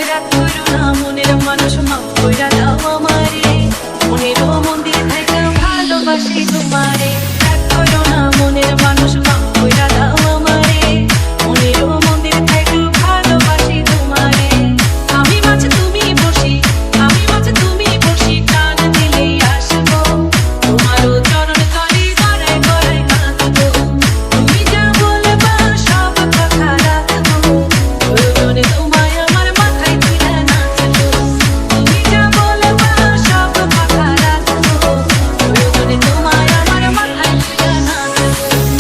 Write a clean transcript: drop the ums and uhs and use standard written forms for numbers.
রাগ করো না মনের মানুষ মাফ কইরা দাও আমারে মনেরও মন্দির থেকে ভালোবাসি তোমারে রাগ করো না মনের মানুষ মাফ কইরা দাও আমারে মনেরও মন্দির থেকে ভালোবাসি তোমারে আমি মাঝে তুমি বসি টান দিলেই আসবো তোমারও চরণ তলে গড়াই গড়াই কাঁদবো তুমি যা বলবা সব কথা রাখবো প্রয়োজনে তোমায় আমার মাথায় তুলে নাচবো তুমি যা বলবা সব কথা রাখবো প্রয়োজনে তোমায় আমার মাথায় তুলে নাচবো।